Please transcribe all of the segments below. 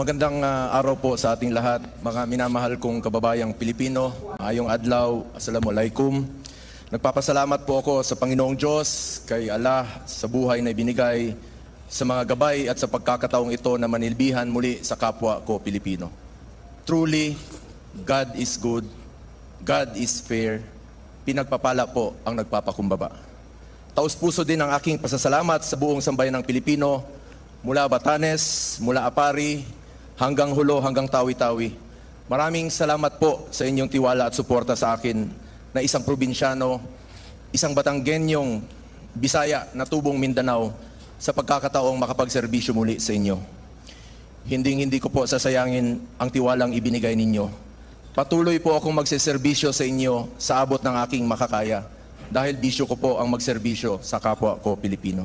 Magandang araw po sa ating lahat, mga minamahal kong kababayang Pilipino. Ayong adlaw, assalamualaikum. Nagpapasalamat po ako sa Panginoong Diyos, kay Allah, sa buhay na ibinigay, sa mga gabay at sa pagkakataong ito na manilbihan muli sa kapwa ko Pilipino. Truly, God is good, God is fair, pinagpapala po ang nagpapakumbaba. Taus-puso din ang aking pasasalamat sa buong sambayan ng Pilipino, mula Batanes, mula Apari, hanggang Hulo, hanggang Tawi-Tawi. Maraming salamat po sa inyong tiwala at suporta sa akin na isang probinsyano, isang Batanggenyong Bisaya na tubong Mindanao sa pagkakataong makapagserbisyo muli sa inyo. Hindi ko po sasayangin ang tiwalang ibinigay ninyo. Patuloy po akong magseserbisyo sa inyo sa abot ng aking makakaya dahil bisyo ko po ang magserbisyo sa kapwa ko Pilipino.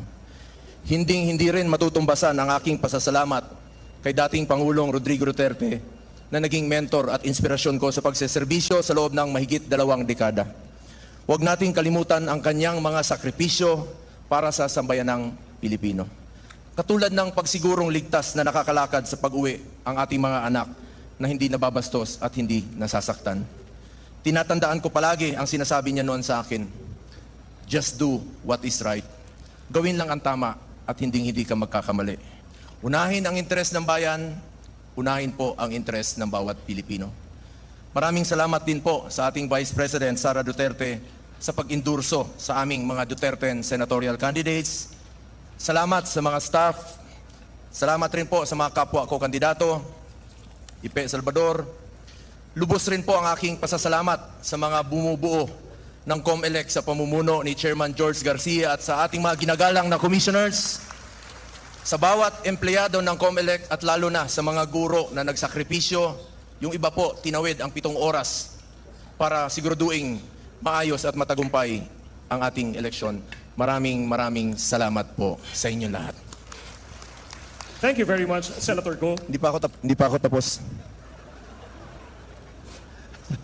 Hindi rin matutumbasan ang aking pasasalamat kay dating Pangulong Rodrigo Duterte na naging mentor at inspirasyon ko sa pagseserbisyo sa loob ng mahigit 2 dekada. Huwag nating kalimutan ang kanyang mga sakripisyo para sa sambayanang Pilipino. Katulad ng pagsigurong ligtas na nakakalakad sa pag-uwi ang ating mga anak na hindi nababastos at hindi nasasaktan. Tinatandaan ko palagi ang sinasabi niya noon sa akin, just do what is right. Gawin lang ang tama at hindi ka magkakamali. Unahin ang interes ng bayan, unahin po ang interes ng bawat Pilipino. Maraming salamat din po sa ating Vice President Sara Duterte sa pag-endurso sa aming mga Duterte senatorial candidates. Salamat sa mga staff. Salamat rin po sa mga kapwa ko kandidato, Ipe Salvador. Lubos rin po ang aking pasasalamat sa mga bumubuo ng COMELEC sa pamumuno ni Chairman George Garcia at sa ating mga ginagalang na commissioners. Sa bawat empleyado ng COMELEC at lalo na sa mga guro na nagsakripisyo, yung iba po tinawid ang 7 oras para siguraduing maayos at matagumpay ang ating eleksyon. Maraming salamat po sa inyo lahat. Thank you very much, Senator Go. Hindi pa ako tapos.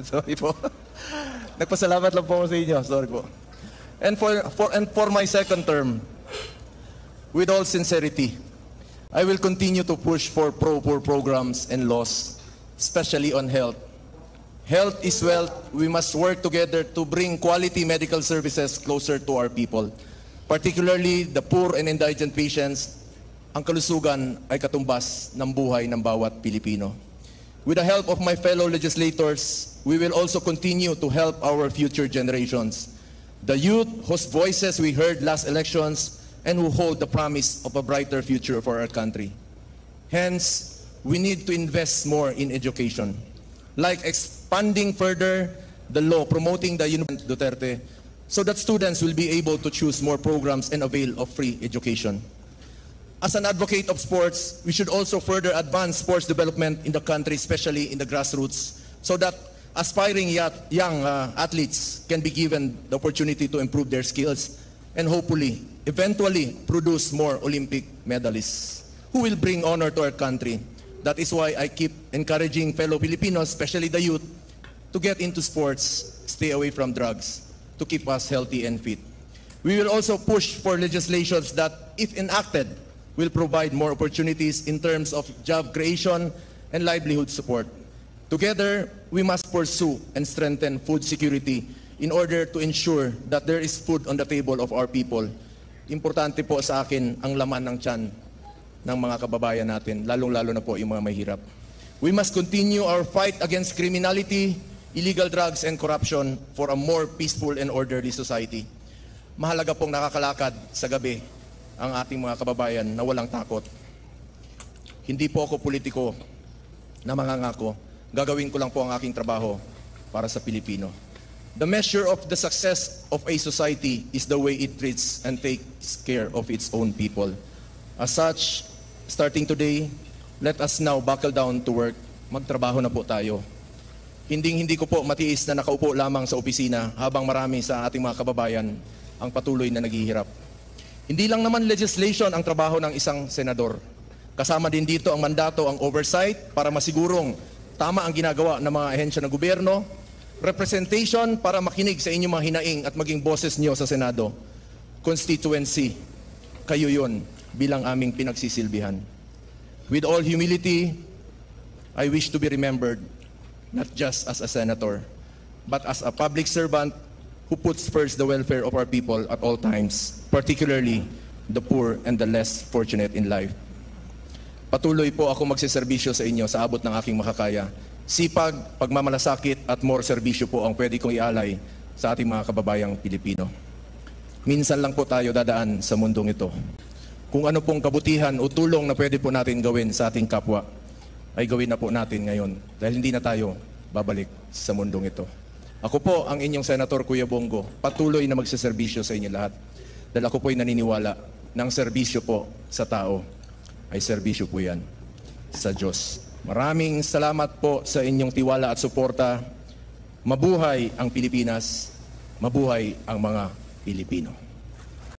Sorry po. Nagpasalamat lang po ako sa inyo. Sorry po. And for my second term, with all sincerity, I will continue to push for pro-poor programs and laws, especially on health. Health is wealth. We must work together to bring quality medical services closer to our people, particularly the poor and indigent patients. Ang kalusugan ay katumbas ng buhay ng bawat Pilipino. With the help of my fellow legislators, we will also continue to help our future generations. The youth whose voices we heard last elections and who hold the promise of a brighter future for our country. Hence, we need to invest more in education, like expanding further the law promoting the University Duterte so that students will be able to choose more programs and avail of free education. As an advocate of sports, we should also further advance sports development in the country, especially in the grassroots, so that aspiring young athletes can be given the opportunity to improve their skills and hopefully, eventually, produce more Olympic medalists who will bring honor to our country. That is why I keep encouraging fellow Filipinos, especially the youth, to get into sports, stay away from drugs, to keep us healthy and fit. We will also push for legislations that, if enacted, will provide more opportunities in terms of job creation and livelihood support. Together, we must pursue and strengthen food security in order to ensure that there is food on the table of our people. Importante po sa akin ang laman ng tiyan ng mga kababayan natin, lalong-lalo na po yung mga mahirap. We must continue our fight against criminality, illegal drugs, and corruption for a more peaceful and orderly society. Mahalaga pong nakakalakad sa gabi ang ating mga kababayan na walang takot. Hindi po ako politiko na mangangako. Gagawin ko lang po ang aking trabaho para sa Pilipino. The measure of the success of a society is the way it treats and takes care of its own people. As such, starting today, let us now buckle down to work. Magtrabaho na po tayo. Hindi ko po matiis na nakaupo lamang sa opisina habang marami sa ating mga kababayan ang patuloy na naghihirap. Hindi lang naman legislation ang trabaho ng isang senador. Kasama din dito ang mandato, ang oversight para masigurong tama ang ginagawa ng mga ahensya ng gobyerno, representation para makinig sa inyong mga hinaing at maging boses niyo sa Senado. Constituency, kayo yun bilang aming pinagsisilbihan. With all humility, I wish to be remembered not just as a senator, but as a public servant who puts first the welfare of our people at all times, particularly the poor and the less fortunate in life. Patuloy po ako magsiservisyo sa inyo sa abot ng aking makakaya. Sipag, pagmamalasakit at more serbisyo po ang pwede kong ialay sa ating mga kababayang Pilipino. Minsan lang po tayo dadaan sa mundong ito. Kung ano pong kabutihan o tulong na pwede po natin gawin sa ating kapwa, ay gawin na po natin ngayon dahil hindi na tayo babalik sa mundong ito. Ako po ang inyong Senator Kuya Bongo, patuloy na magsiservisyo sa inyo lahat. Dahil ako po'y naniniwala ng serbisyo po sa tao ay serbisyo po yan sa Diyos. Maraming salamat po sa inyong tiwala at suporta. Mabuhay ang Pilipinas, mabuhay ang mga Pilipino.